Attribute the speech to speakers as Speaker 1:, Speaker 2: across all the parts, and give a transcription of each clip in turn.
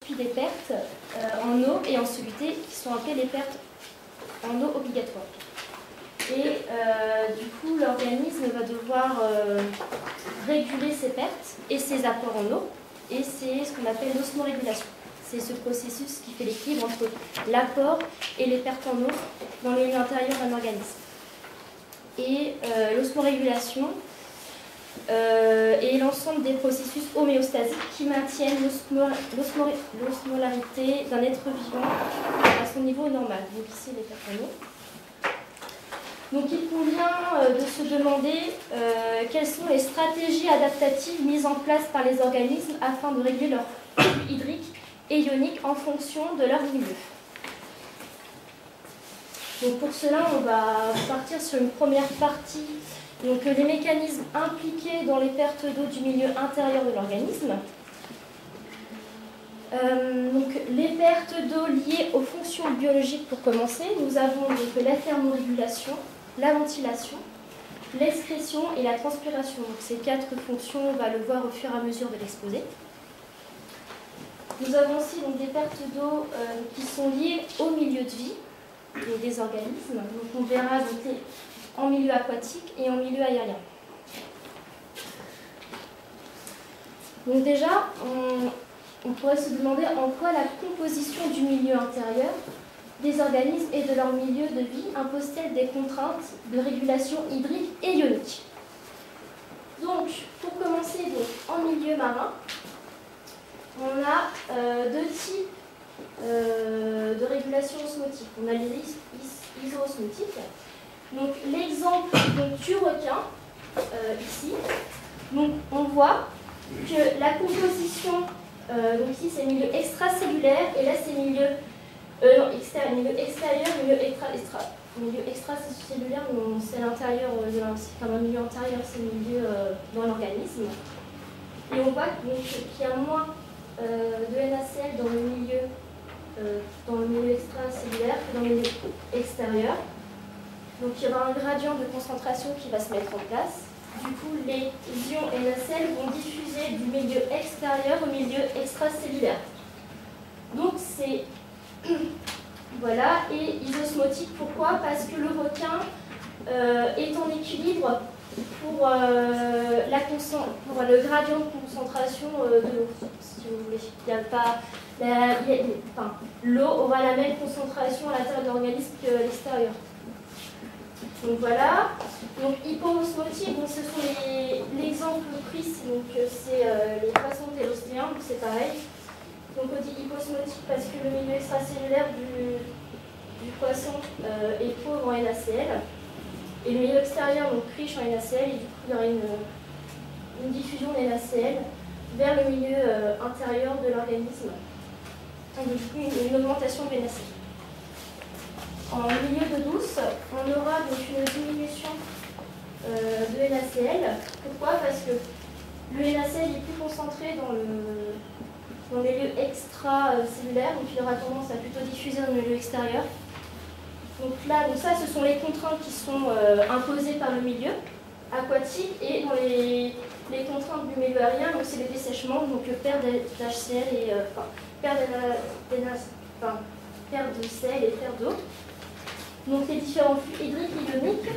Speaker 1: puis des pertes en eau et en soluté qui sont appelées les pertes en eau obligatoires. Et du coup, l'organisme va devoir réguler ses pertes et ses apports en eau, et c'est ce qu'on appelle l'osmorégulation. C'est ce processus qui fait l'équilibre entre l'apport et les pertes en eau dans le milieu intérieur d'un organisme. Et l'osmorégulation est l'ensemble des processus homéostasiques qui maintiennent l'osmolarité d'un être vivant à son niveau normal. Donc ici, les pertes en eau. Donc il convient de se demander quelles sont les stratégies adaptatives mises en place par les organismes afin de réguler leur flux hydrique et ionique en fonction de leur milieu. Donc pour cela, on va partir sur une première partie, donc les mécanismes impliqués dans les pertes d'eau du milieu intérieur de l'organisme. Donc les pertes d'eau liées aux fonctions biologiques pour commencer, nous avons donc la thermorégulation, la ventilation, l'excrétion et la transpiration. Donc ces 4 fonctions, on va le voir au fur et à mesure de l'exposé. Nous avons aussi donc, des pertes d'eau qui sont liées au milieu de vie des organismes. Donc on verra donc, en milieu aquatique et en milieu aérien. Donc déjà, on pourrait se demander en quoi la composition du milieu intérieur des organismes et de leur milieu de vie impose-t-elle des contraintes de régulation hydrique et ionique. Donc, pour commencer donc, en milieu marin, on a 2 types de régulation osmotique. On a les iso-osmotiques. Donc, l'exemple du requin, ici, donc, on voit que la composition, donc ici c'est milieu extracellulaire, et là c'est milieu extérieur, milieu extracellulaire, c'est l'intérieur, comme un milieu intérieur, c'est le milieu dans l'organisme. Et on voit qu'il y a moins de NaCl dans le milieu extracellulaire que dans le milieu extérieur. Donc il y aura un gradient de concentration qui va se mettre en place. Du coup, les ions NaCl vont diffuser du milieu extérieur au milieu extracellulaire. Donc c'est voilà, et isosmotique, pourquoi? Parce que le requin est en équilibre pour le gradient de concentration de l'eau, si vous voulez. L'eau aura la même concentration à l'intérieur de l'organisme qu'à l'extérieur. Donc voilà. Donc hypoosmotique, ce sont l'exemple pris, c'est les poissons télostéens, donc c'est pareil. Donc on dit hyposmotique parce que le milieu extracellulaire du poisson est pauvre en NaCl. Et le milieu extérieur, donc riche en NaCl, et du coup il y aura une diffusion des NaCl vers le milieu intérieur de l'organisme. Donc du coup une augmentation du NaCl. En milieu d'eau douce, on aura donc une diminution de NaCl. Pourquoi? Parce que le NaCl est plus concentré dans le milieu extracellulaire, donc il aura tendance à plutôt diffuser dans le milieu extérieur. Donc là, ça, ce sont les contraintes qui sont imposées par le milieu aquatique, et dans les contraintes du milieu aérien, donc c'est le dessèchement, donc perte d'HCl et perte de sel et perte d'eau. Donc les différents flux hydriques et ioniques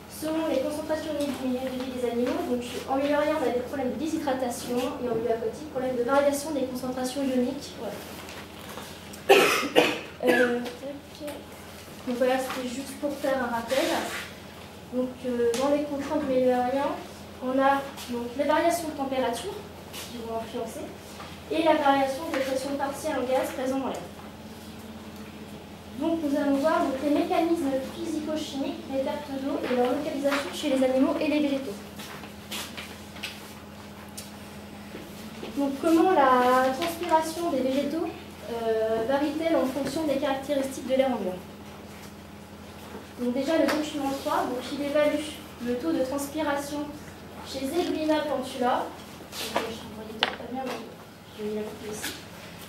Speaker 1: selon les concentrations du milieu de vie des animaux. Donc en milieu aérien, on a des problèmes de déshydratation, et en milieu aquatique, problème de variation des concentrations ioniques. Voilà. Donc voilà, c'était juste pour faire un rappel. Donc dans les contraintes du milieu aérien, on a donc les variations de température qui vont influencer, et la variation de pression partielle en gaz présent dans l'air. Donc nous allons voir les mécanismes physico-chimiques des pertes d'eau et leur localisation chez les animaux et les végétaux. Donc comment la transpiration des végétaux varie-t-elle en fonction des caractéristiques de l'air ambiant? Donc déjà le document 3, donc il évalue le taux de transpiration chez Eglina plantula.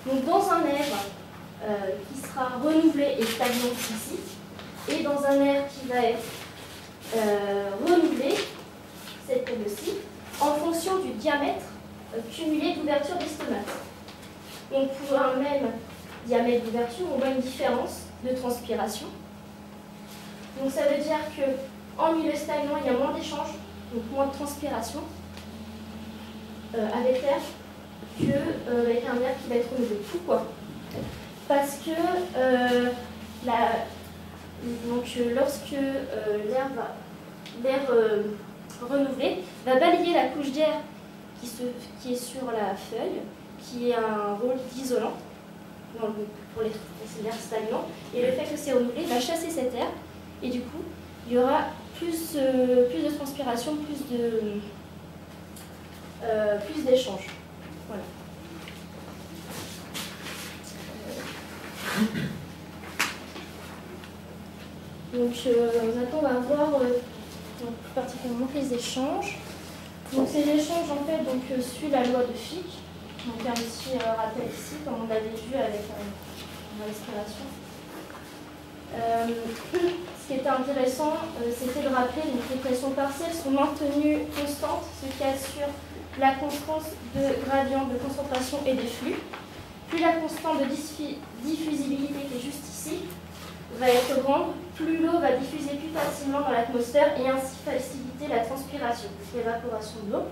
Speaker 1: Donc dans un air qui sera renouvelé et stagnant ici, et dans un air qui va être renouvelé, cette courbe-ci, en fonction du diamètre cumulé d'ouverture des stomates. Donc pour un même diamètre d'ouverture, on voit une différence de transpiration. Donc ça veut dire qu'en milieu stagnant, il y a moins d'échanges, donc moins de transpiration avec l'air qu'avec un air qui va être renouvelé. Pourquoi? Parce que lorsque l'air renouvelé va balayer la couche d'air qui est sur la feuille, qui a un rôle d'isolant pour l'air stagnant, et le fait que c'est renouvelé va chasser cet air, et du coup, il y aura plus de transpiration, plus d'échanges. Voilà. Donc maintenant, on va voir plus particulièrement les échanges. Donc ces échanges, en fait, suivent la loi de Fick. Donc un petit rappel ici, comme on l'avait vu avec la respiration. Ce qui était intéressant, c'était de rappeler que les pressions partielles sont maintenues constantes, ce qui assure la constance de gradient de concentration et des flux. Plus la constante de diffusibilité, qui est juste ici, va être grande, plus l'eau va diffuser plus facilement dans l'atmosphère et ainsi faciliter la transpiration, l'évaporation de l'eau.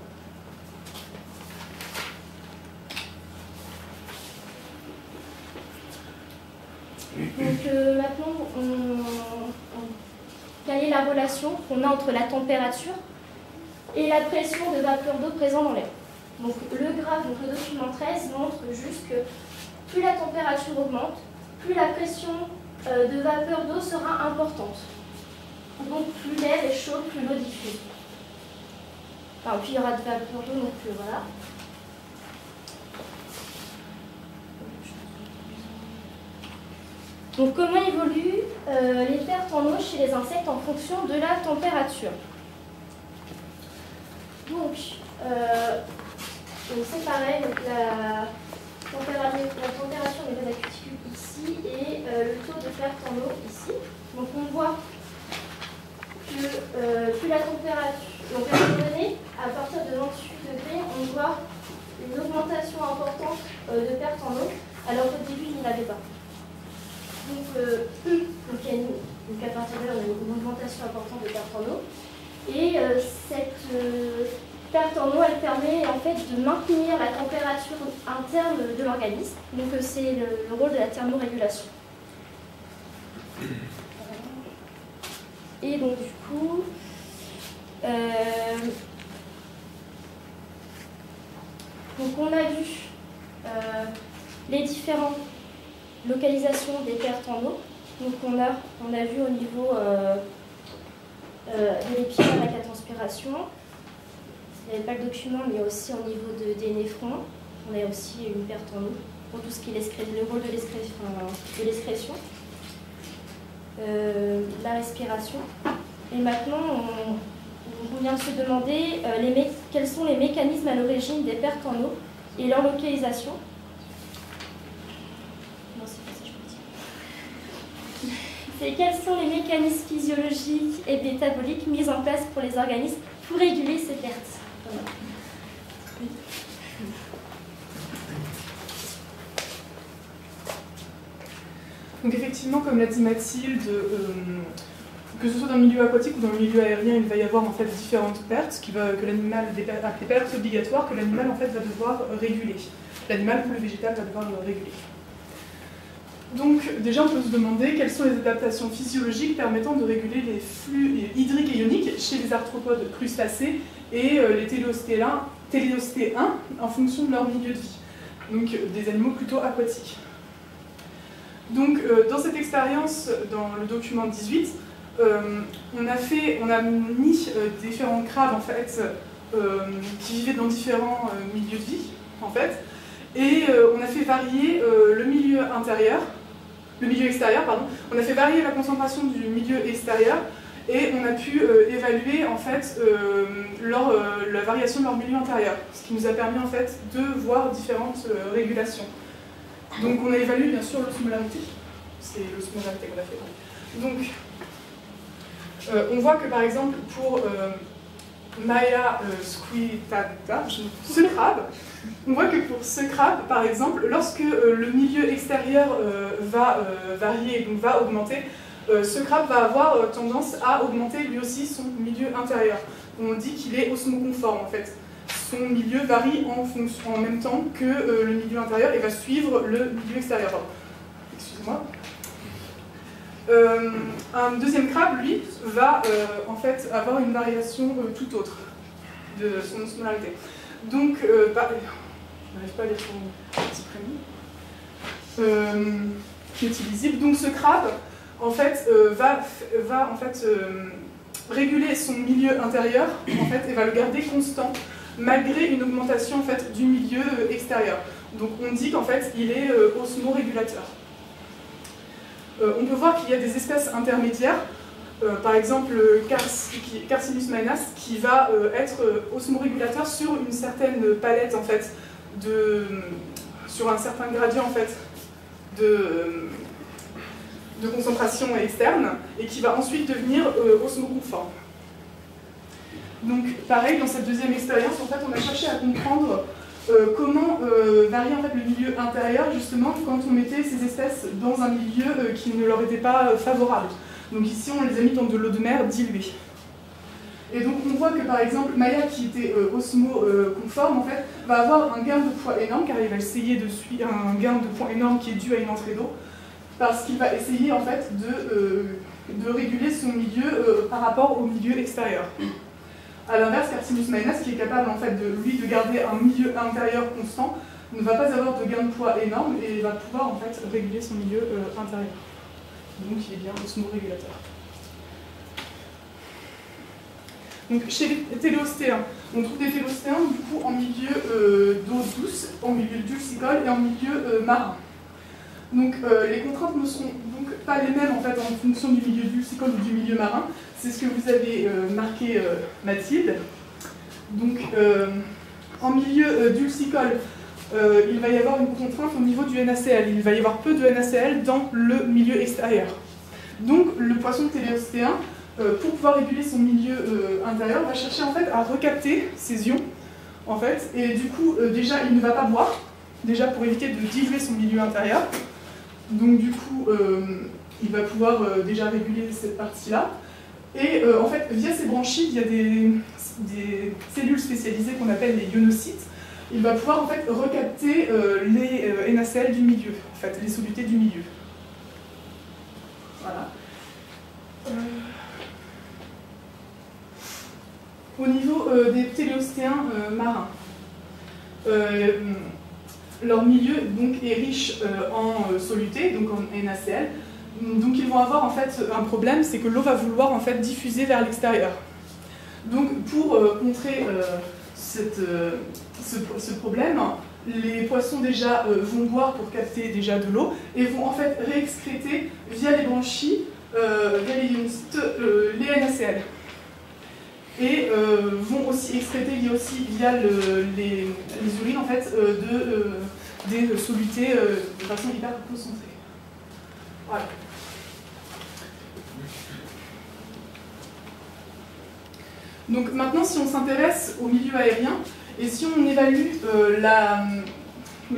Speaker 1: Donc maintenant, quelle est la relation qu'on a entre la température et la pression de vapeur d'eau présente dans l'air? Donc le graphe, le document 13, montre juste que plus la température augmente, plus la pression de vapeur d'eau sera importante. Donc plus l'air est chaud, plus l'eau diffuse. Enfin, puis il y aura de vapeur d'eau, donc voilà. Donc comment évoluent les pertes en eau chez les insectes en fonction de la température? Donc c'est pareil, donc la température des vases cuticules ici et le taux de perte en eau ici. Donc on voit que plus la température, donc à un moment donné, à partir de 28 degrés, on voit une augmentation importante de perte en eau, alors qu'au début il n'y l'avait pas. Donc à partir de là, on a une augmentation importante de perte en eau. Et cette perte en eau, elle permet en fait de maintenir la température interne de l'organisme. Donc c'est le rôle de la thermorégulation. Et donc du coup, donc on a vu les différentes localisations des pertes en eau. Donc on a vu au niveau de l'épiderme avec la transpiration. Il n'y avait pas le document, mais aussi au niveau des néphrons. On a aussi une perte en eau pour tout ce qui est le rôle de l'excrétion, la respiration. Et maintenant, on vient de se demander quels sont les mécanismes à l'origine des pertes en eau et leur localisation. C'est quels sont les mécanismes physiologiques et métaboliques mis en place pour les organismes pour réguler ces pertes. Voilà.
Speaker 2: Donc effectivement, comme l'a dit Mathilde, que ce soit dans le milieu aquatique ou dans le milieu aérien, il va y avoir en fait différentes pertes que l'animal, des pertes obligatoires que l'animal en fait va devoir réguler. L'animal ou le végétal va devoir le réguler. Donc déjà on peut se demander quelles sont les adaptations physiologiques permettant de réguler les flux hydriques et ioniques chez les arthropodes crustacés et les téléostéens en fonction de leur milieu de vie, donc des animaux plutôt aquatiques. Donc dans cette expérience, dans le document 18, on a mis différents crabes en fait, qui vivaient dans différents milieux de vie en fait, et on a fait varier le milieu extérieur, pardon. On a fait varier la concentration du milieu extérieur et on a pu évaluer en fait la variation de leur milieu intérieur, ce qui nous a permis en fait de voir différentes régulations. Donc on a évalué bien sûr l'osmolarité, c'est l'osmolarité qu'on a fait. Donc on voit que par exemple pour Maya squitata, ce crabe, On voit que pour ce crabe, par exemple, lorsque le milieu extérieur va varier, donc va augmenter, ce crabe va avoir tendance à augmenter lui aussi son milieu intérieur. On dit qu'il est osmoconforme en fait. Son milieu varie en même temps que le milieu intérieur et va suivre le milieu extérieur. Excusez-moi. Un deuxième crabe, lui, va en fait avoir une variation tout autre de son osmolarité. Donc, je n'arrive pas à lire son petit prénom, qui est illisible. Donc ce crabe, en fait, va en fait, réguler son milieu intérieur en fait, et va le garder constant, malgré une augmentation en fait, du milieu extérieur. Donc on dit qu'en fait, il est osmorégulateur. On peut voir qu'il y a des espèces intermédiaires, par exemple Carcinus maenas, qui va être osmorégulateur sur une certaine palette, en fait, sur un certain gradient en fait, de concentration externe, et qui va ensuite devenir osmoconforme. Donc pareil, dans cette deuxième expérience, en fait, on a cherché à comprendre comment varier en fait, le milieu intérieur, justement, quand on mettait ces espèces dans un milieu qui ne leur était pas favorable. Donc ici, on les a mis dans de l'eau de mer diluée. Et donc on voit que, par exemple, Maya, qui était osmo-conforme, en fait, va avoir un gain de poids énorme, car il va essayer de suivre un gain de poids énorme qui est dû à une entrée d'eau, parce qu'il va essayer, en fait, de réguler son milieu par rapport au milieu extérieur. A l'inverse, Carcinus maenas, qui est capable en fait, de garder un milieu intérieur constant, ne va pas avoir de gain de poids énorme et va pouvoir en fait, réguler son milieu intérieur. Donc il est bien osmorégulateur. Donc chez les téléostéens, on trouve des téléostéens du coup, en milieu d'eau douce, en milieu dulcicole et en milieu marin. Donc les contraintes ne seront donc pas les mêmes en, fait, en fonction du milieu dulcicole ou du milieu marin. C'est ce que vous avez marqué, Mathilde. Donc en milieu dulcicole, il va y avoir une contrainte au niveau du NaCl. Il va y avoir peu de NaCl dans le milieu extérieur. Donc le poisson téléostéen, pour pouvoir réguler son milieu intérieur, va chercher en fait, à recapter ces ions. En fait, et du coup, déjà, il ne va pas boire, déjà pour éviter de diluer son milieu intérieur. Donc du coup, il va pouvoir déjà réguler cette partie-là. Et en fait, via ces branchies, il y a des cellules spécialisées qu'on appelle les ionocytes. Il va pouvoir en fait recapter les NaCl du milieu, en fait, les solutés du milieu. Voilà. Au niveau des téléostéens marins, leur milieu donc, est riche en solutés, donc en NaCl. Donc ils vont avoir en fait un problème, c'est que l'eau va vouloir en fait diffuser vers l'extérieur. Donc pour contrer ce problème, les poissons déjà vont boire pour capter déjà de l'eau et vont en fait réexcréter via les branchies, via les ionocytes, les NaCl. Et vont aussi excréter via les urines en fait, des solutés de façon hyper concentrée. Voilà. Donc maintenant, si on s'intéresse au milieu aérien, et si on évalue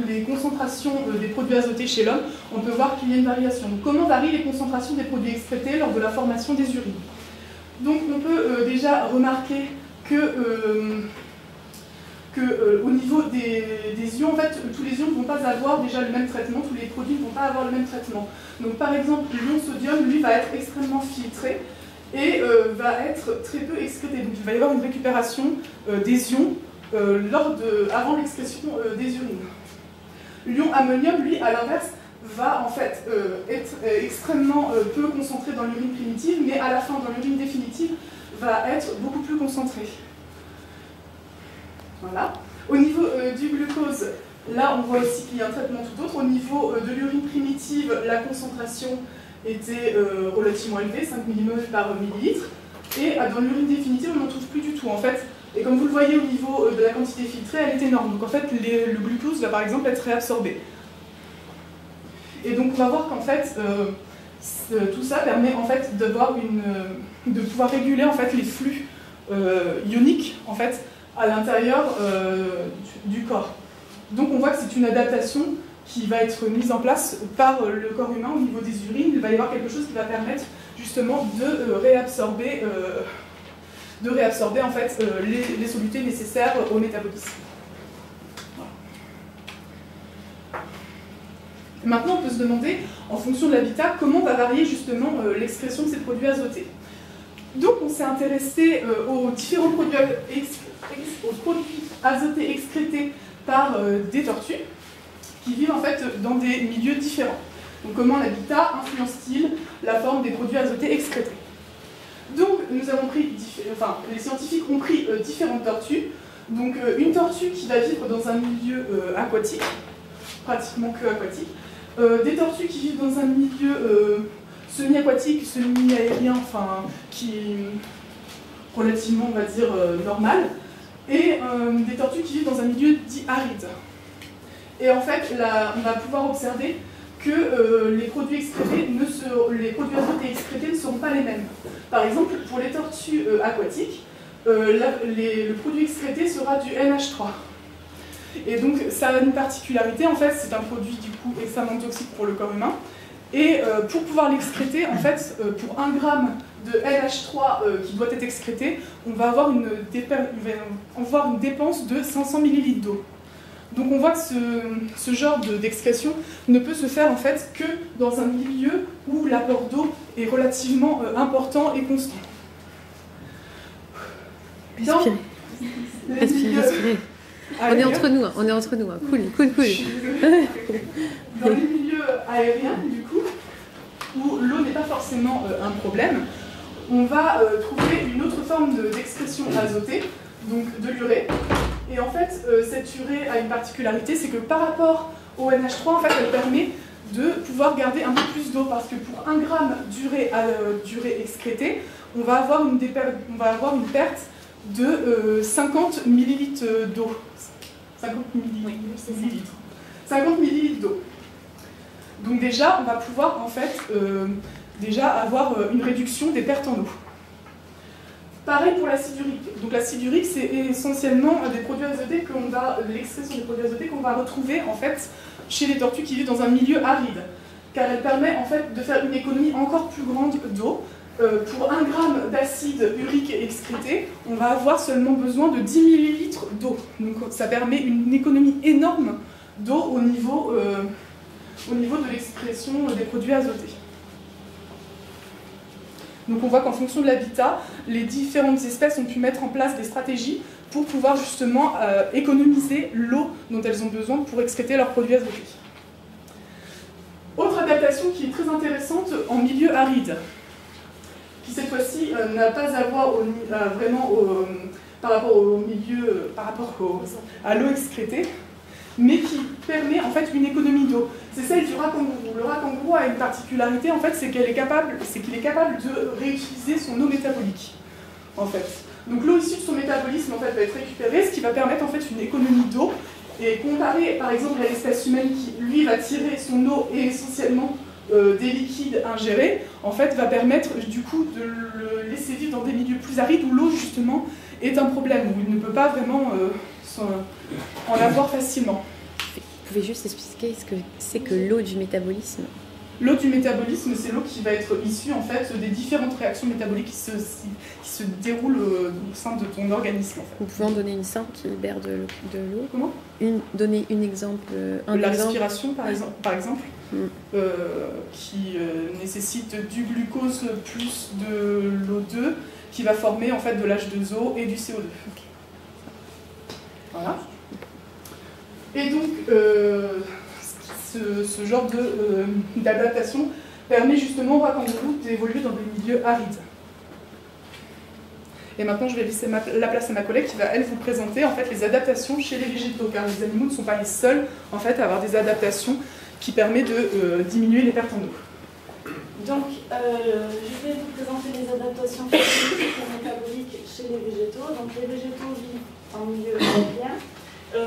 Speaker 2: les concentrations des produits azotés chez l'homme, on peut voir qu'il y a une variation. Donc, comment varient les concentrations des produits excrétés lors de la formation des urines? Donc on peut déjà remarquer que au niveau des ions, en fait, tous les ions ne vont pas avoir déjà le même traitement, tous les produits ne vont pas avoir le même traitement. Donc par exemple, l'ion sodium, lui, va être extrêmement filtré et va être très peu excrété. Donc il va y avoir une récupération des ions avant l'excrétion des urines. L'ion ammonium, lui, à l'inverse, va en fait être extrêmement peu concentré dans l'urine primitive, mais à la fin, dans l'urine définitive, va être beaucoup plus concentré. Voilà. Au niveau du glucose, là on voit aussi qu'il y a un traitement tout autre. Au niveau de l'urine primitive, la concentration était relativement élevée, 5 mmol par millilitre, et dans l'urine définitive, on n'en trouve plus du tout en fait. Et comme vous le voyez au niveau de la quantité filtrée, elle est énorme. Donc en fait, le glucose va par exemple être réabsorbé. Et donc on va voir qu'en fait, tout ça permet en fait de pouvoir réguler en fait les flux ioniques en fait à l'intérieur du corps. Donc on voit que c'est une adaptation qui va être mise en place par le corps humain au niveau des urines. Il va y avoir quelque chose qui va permettre justement de réabsorber en fait, les solutés nécessaires au métabolisme. Voilà. Maintenant, on peut se demander, en fonction de l'habitat, comment va varier justement l'expression de ces produits azotés. Donc on s'est intéressé aux différents produits azotés excrétés par des tortues qui vivent en fait dans des milieux différents. Donc comment l'habitat influence-t-il la forme des produits azotés excrétés? Donc nous avons pris, les scientifiques ont pris différentes tortues. Donc une tortue qui va vivre dans un milieu aquatique, pratiquement que aquatique, des tortues qui vivent dans un milieu semi-aquatique, semi-aérien, enfin qui est relativement, on va dire, normal, et des tortues qui vivent dans un milieu dit aride. Et en fait, là, on va pouvoir observer que les produits azotés excrétés ne seront pas les mêmes. Par exemple, pour les tortues aquatiques, le produit excrété sera du NH3. Et donc, ça a une particularité, en fait, c'est un produit du coup extrêmement toxique pour le corps humain. Et pour pouvoir l'excréter, en fait, pour 1 gramme de NH3 qui doit être excrété, on va avoir une dépense de 500 ml d'eau. Donc on voit que ce genre d'excrétion ne peut se faire en fait que dans un milieu où l'apport d'eau est relativement important et constant.
Speaker 3: Respirez. Respirez. On est entre nous, hein. Cool.
Speaker 2: Dans les milieux aériens, du coup, où l'eau n'est pas forcément un problème, on va trouver une autre forme d'excrétion azotée, donc de l'urée. Et en fait, cette urée a une particularité, c'est que par rapport au NH3, en fait, elle permet de pouvoir garder un peu plus d'eau, parce que pour 1 gramme d'urée excrétée, on va avoir une perte de 50 ml d'eau. 50 millilitres. 50 millilitres d'eau. Donc déjà, on va pouvoir en fait avoir une réduction des pertes en eau. Pareil pour l'acide urique. Donc l'acide urique, c'est essentiellement des produits azotés l'expression des produits azotés qu'on va retrouver en fait chez les tortues qui vivent dans un milieu aride, car elle permet en fait de faire une économie encore plus grande d'eau. Pour 1 gramme d'acide urique excrété, on va avoir seulement besoin de 10 millilitres d'eau. Donc ça permet une économie énorme d'eau au niveau de l'expression des produits azotés. Donc on voit qu'en fonction de l'habitat, les différentes espèces ont pu mettre en place des stratégies pour pouvoir justement économiser l'eau dont elles ont besoin pour excréter leurs produits azotés. Autre adaptation qui est très intéressante en milieu aride, qui cette fois-ci n'a pas à voir par rapport à l'eau excrétée, mais qui permet en fait une économie d'eau. C'est celle du rat kangourou. Le rat kangourou a une particularité, en fait, c'est qu'il est capable de réutiliser son eau métabolique. En fait. Donc l'eau issue de son métabolisme en fait, va être récupérée, ce qui va permettre en fait une économie d'eau. Et comparé par exemple à l'espèce humaine qui lui va tirer son eau et essentiellement des liquides ingérés, en fait va permettre du coup de le laisser vivre dans des milieux plus arides où l'eau justement est un problème, où il ne peut pas vraiment en avoir facilement.
Speaker 3: Vous pouvez juste expliquer ce que c'est que l'eau du métabolisme?
Speaker 2: L'eau du métabolisme, c'est l'eau qui va être issue en fait des différentes réactions métaboliques qui se déroulent au sein de ton organisme. En fait.
Speaker 3: Vous pouvez en donner une simple qui libère de l'eau?
Speaker 2: Comment?
Speaker 3: Donner un exemple.
Speaker 2: La respiration, par exemple qui nécessite du glucose plus de l'O2, qui va former en fait de l'H2O et du CO2. Okay. Voilà. Et donc, ce genre d'adaptation permet justement au rat kangourou d'évoluer dans des milieux arides. Et maintenant, je vais laisser la place à ma collègue qui va, elle, vous présenter en fait, les adaptations chez les végétaux, car les animaux ne sont pas les seuls en fait, à avoir des adaptations qui permettent de diminuer les pertes en eau.
Speaker 4: Donc, je vais vous présenter les adaptations physiques et métaboliques chez les végétaux. Donc, les végétaux vivent en milieu aérien.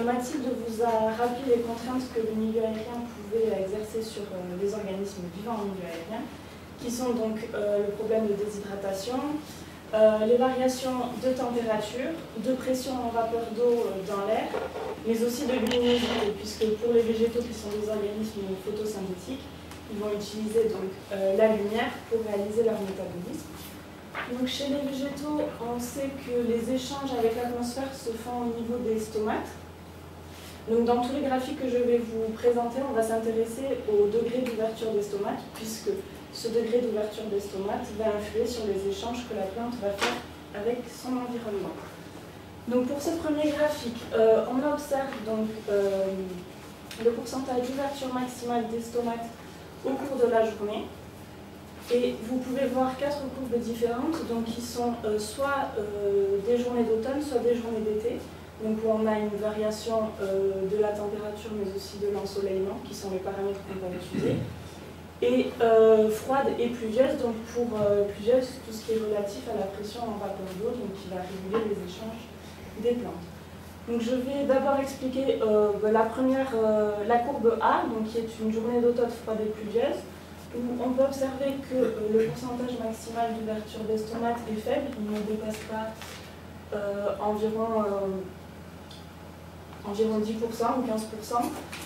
Speaker 4: Mathilde vous a rappelé les contraintes que le milieu aérien pouvait exercer sur les organismes vivant en milieu aérien, qui sont donc le problème de déshydratation, les variations de température, de pression en vapeur d'eau dans l'air mais aussi de luminosité, puisque pour les végétaux qui sont des organismes photosynthétiques, ils vont utiliser donc la lumière pour réaliser leur métabolisme. Donc chez les végétaux, on sait que les échanges avec l'atmosphère se font au niveau des stomates. Donc dans tous les graphiques que je vais vous présenter, on va s'intéresser au degré d'ouverture des stomates, puisque ce degré d'ouverture des stomates va influer sur les échanges que la plante va faire avec son environnement. Donc pour ce premier graphique, on observe donc, le pourcentage d'ouverture maximale des stomates au cours de la journée. Et vous pouvez voir 4 courbes différentes, donc qui sont soit des journées d'automne, soit des journées d'été. Donc où on a une variation de la température, mais aussi de l'ensoleillement, qui sont les paramètres qu'on va étudier. Et froide et pluvieuse, donc pour pluvieuse, tout ce qui est relatif à la pression en vapeur d'eau, donc qui va réguler les échanges des plantes. Donc je vais d'abord expliquer la courbe A, donc qui est une journée d'automne froide et pluvieuse, où on peut observer que le pourcentage maximal d'ouverture des stomates est faible, il ne dépasse pas environ 10% ou 15%.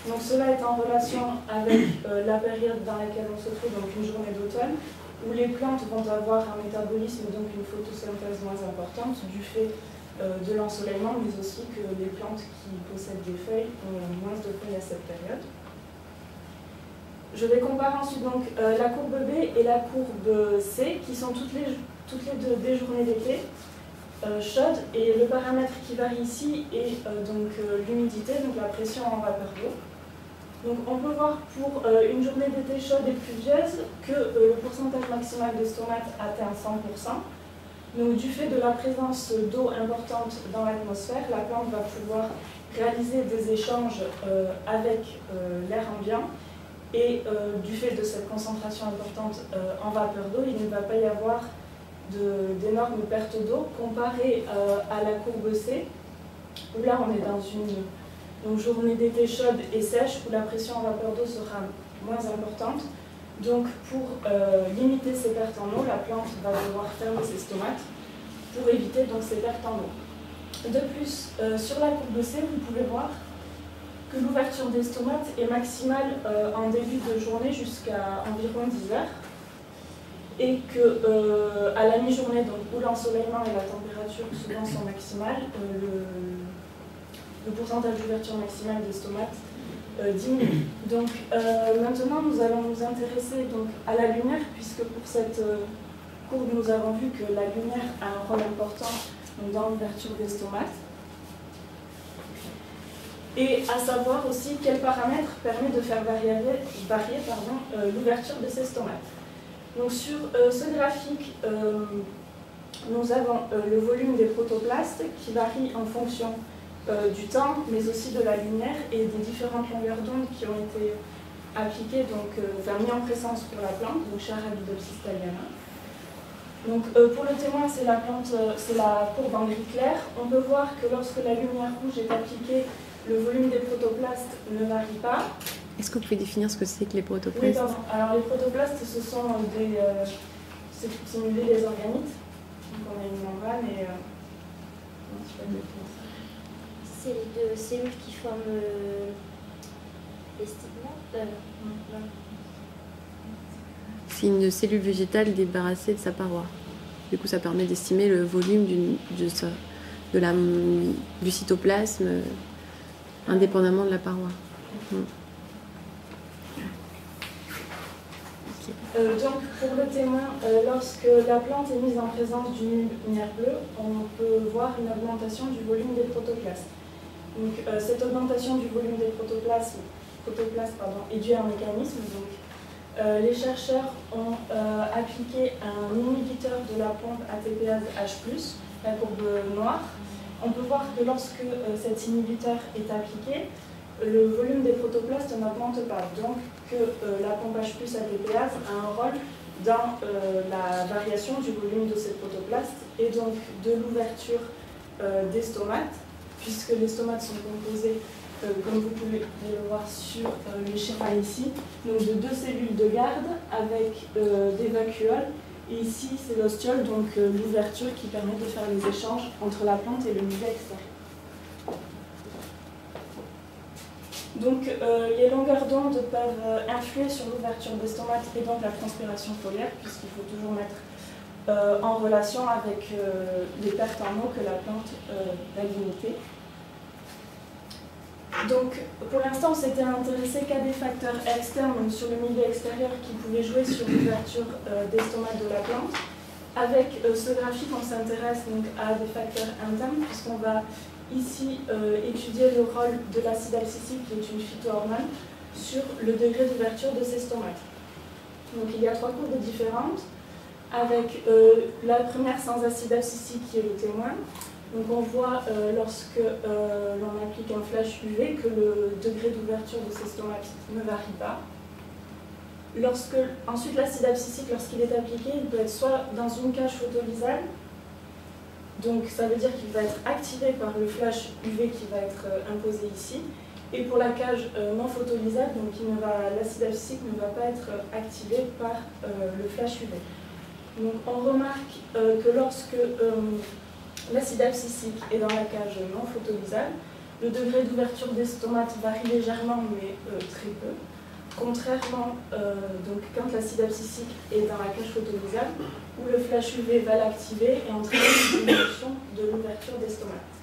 Speaker 4: Donc cela est en relation avec la période dans laquelle on se trouve, donc une journée d'automne, où les plantes vont avoir un métabolisme, donc une photosynthèse moins importante du fait de l'ensoleillement, mais aussi que les plantes qui possèdent des feuilles ont moins de feuilles à cette période. Je vais comparer ensuite donc, la courbe B et la courbe C, qui sont toutes les deux des journées d'été. Chaude, et le paramètre qui varie ici est l'humidité, donc la pression en vapeur d'eau. Donc on peut voir pour une journée d'été chaude et pluvieuse que le pourcentage maximal de stomates atteint 100%. Donc du fait de la présence d'eau importante dans l'atmosphère, la plante va pouvoir réaliser des échanges avec l'air ambiant, et du fait de cette concentration importante en vapeur d'eau, il ne va pas y avoir d'énormes pertes d'eau comparées à la courbe C, où là on est dans une journée d'été chaude et sèche, où la pression en vapeur d'eau sera moins importante. Donc pour limiter ces pertes en eau, la plante va devoir fermer ses stomates pour éviter donc, ces pertes en eau. De plus, sur la courbe C, vous pouvez voir que l'ouverture des stomates est maximale en début de journée jusqu'à environ 10 heures. Et qu'à la mi-journée, donc où l'ensoleillement et la température souvent sont maximales, le pourcentage d'ouverture maximale des stomates diminue. Donc maintenant, nous allons nous intéresser donc, à la lumière, puisque pour cette courbe, nous avons vu que la lumière a un rôle important donc, dans l'ouverture des stomates. Et à savoir aussi quel paramètre permet de faire varier l'ouverture de ces stomates. Donc sur ce graphique, nous avons le volume des protoplastes qui varie en fonction du temps, mais aussi de la lumière et des différentes longueurs d'onde qui ont été appliquées, donc mis en présence pour la plante, donc chez Arabidopsis thaliana. Donc pour le témoin, c'est la courbe en gris clair. On peut voir que lorsque la lumière rouge est appliquée, le volume des protoplastes ne varie pas.
Speaker 3: Est-ce que vous pouvez définir ce que c'est que les protoplastes?
Speaker 4: Oui, pardon. Alors les protoplastes, ce sont c'est pour simuler les organites. Donc on a une membrane et...
Speaker 1: C'est les deux cellules qui forment les stigmates.
Speaker 3: C'est une cellule végétale débarrassée de sa paroi. Du coup, ça permet d'estimer le volume du cytoplasme indépendamment de la paroi.
Speaker 4: Donc pour le témoin, lorsque la plante est mise en présence d'une lumière bleue, on peut voir une augmentation du volume des protoplastes. Donc cette augmentation du volume des protoplastes est due à un mécanisme. Donc, les chercheurs ont appliqué un inhibiteur de la pompe ATPase H+, la courbe noire. On peut voir que lorsque cet inhibiteur est appliqué, le volume des protoplastes n'augmente pas, donc que la pompe H+ ATPase a un rôle dans la variation du volume de ces protoplastes et donc de l'ouverture des stomates, puisque les stomates sont composés, comme vous pouvez le voir sur le schéma ici, donc de deux cellules de garde avec des vacuoles. Et ici, c'est l'ostiole, donc l'ouverture qui permet de faire les échanges entre la plante et le milieu extérieur. Donc les longueurs d'onde peuvent influer sur l'ouverture des stomates et donc la transpiration foliaire, puisqu'il faut toujours mettre en relation avec les pertes en eau que la plante va limiter. Donc pour l'instant on s'était intéressé qu'à des facteurs externes, donc sur le milieu extérieur qui pouvaient jouer sur l'ouverture des stomates de la plante. Avec ce graphique on s'intéresse donc à des facteurs internes, puisqu'on va ici étudier le rôle de l'acide abscisique, qui est une phytohormone, sur le degré d'ouverture de ces stomates. Donc il y a 3 courbes différentes, avec la première sans acide abscisique qui est le témoin. Donc on voit lorsque l'on applique un flash UV que le degré d'ouverture de ces stomates ne varie pas. Ensuite l'acide abscisique, lorsqu'il est appliqué, il peut être soit dans une cage photovisable, donc ça veut dire qu'il va être activé par le flash UV qui va être imposé ici, et pour la cage non photovisable, donc l'acide abscisique ne va pas être activé par le flash UV. Donc on remarque que lorsque l'acide abscisique est dans la cage non photovisable, le degré d'ouverture des stomates varie légèrement, mais très peu. Contrairement, donc, quand l'acide abscisique est dans la cage photovisable, où le flash UV va l'activer et entraîner une diminution de l'ouverture des stomates.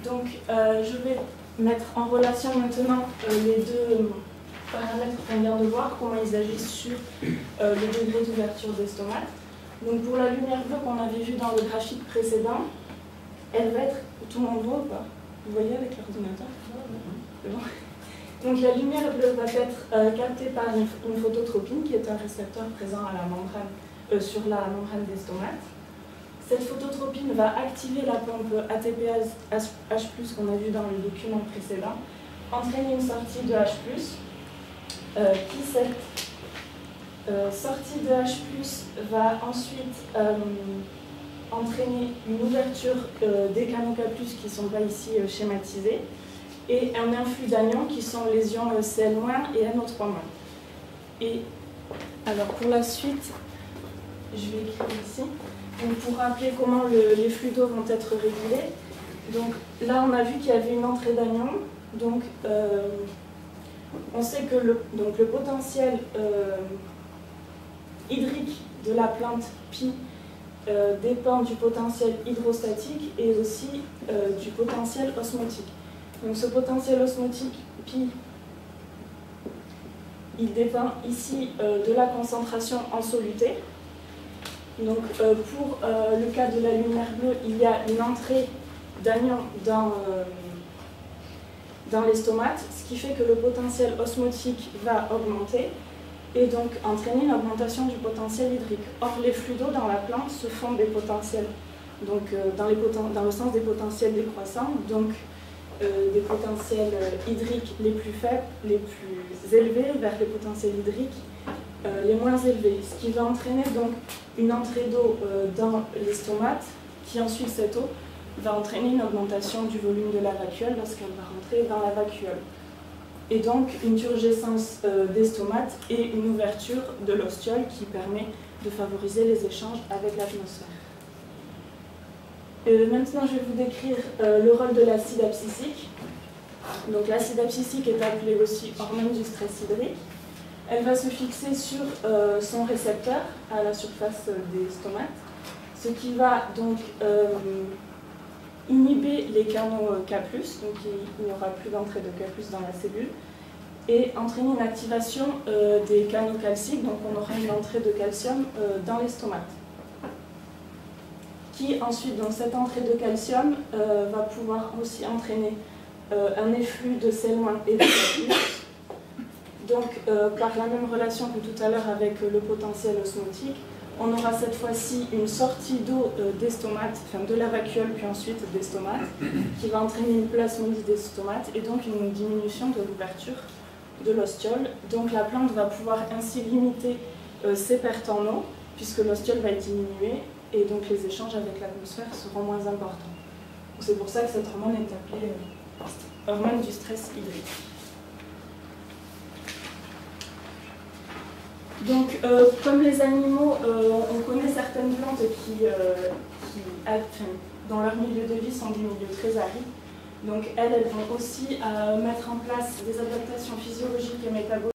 Speaker 4: Donc, je vais mettre en relation maintenant les deux paramètres qu'on vient de voir, comment ils agissent sur le degré d'ouverture des stomates. Donc, pour la lumière bleue qu'on avait vue dans le graphique précédent, elle va être... Tout le monde voit ou pas? Vous voyez avec l'ordinateur? C'est bon. Donc la lumière bleue va être captée par une phototropine qui est un récepteur présent à la membrane, sur la membrane des stomates. Cette phototropine va activer la pompe ATPase-H+, qu'on a vu dans le document précédent, entraîner une sortie de H+, qui cette sortie de H+, va ensuite entraîner une ouverture des canaux K+, qui ne sont pas ici schématisés, et un influx d'anions qui sont les ions Cl- et NO3-. Et alors pour la suite, je vais écrire ici, donc pour rappeler comment les flux d'eau vont être régulés. Donc là on a vu qu'il y avait une entrée d'anions, donc on sait que le potentiel hydrique de la plante pi dépend du potentiel hydrostatique et aussi du potentiel osmotique. Donc ce potentiel osmotique pi, il dépend ici de la concentration en soluté. Donc pour le cas de la lumière bleue, il y a une entrée d'anions dans les stomates, ce qui fait que le potentiel osmotique va augmenter et donc entraîner une augmentation du potentiel hydrique. Or les flux d'eau dans la plante se font des potentiels, donc dans le sens des potentiels décroissants, donc des potentiels hydriques les plus faibles, les plus élevés, vers les potentiels hydriques les moins élevés. Ce qui va entraîner donc une entrée d'eau dans les stomates, qui ensuite, cette eau, va entraîner une augmentation du volume de la vacuole lorsqu'elle va rentrer dans la vacuole. Et donc une turgescence des stomates et une ouverture de l'ostiole qui permet de favoriser les échanges avec l'atmosphère. Maintenant, je vais vous décrire le rôle de l'acide abscisique. Donc, l'acide abscisique est appelé aussi hormone du stress hydrique. Elle va se fixer sur son récepteur à la surface des stomates, ce qui va donc inhiber les canaux K+, donc il n'y aura plus d'entrée de K+ dans la cellule, et entraîner une activation des canaux calciques, donc on aura une entrée de calcium dans les stomates. Qui ensuite, donc cette entrée de calcium va pouvoir aussi entraîner un efflux de Cl- et de K+. Donc par la même relation que tout à l'heure avec le potentiel osmotique, on aura cette fois-ci une sortie d'eau des stomates, enfin de la vacuole puis ensuite des stomates, qui va entraîner une plasmodie des stomates et donc une diminution de l'ouverture de l'ostiole. Donc la plante va pouvoir ainsi limiter ses pertes en eau, puisque l'ostiole va être diminuée, et donc les échanges avec l'atmosphère seront moins importants. C'est pour ça que cette hormone est appelée hormone du stress hydrique. Donc, comme les animaux, on connaît certaines plantes qui dont leur milieu de vie sont des milieux très arides. Donc elles vont aussi mettre en place des adaptations physiologiques et métaboliques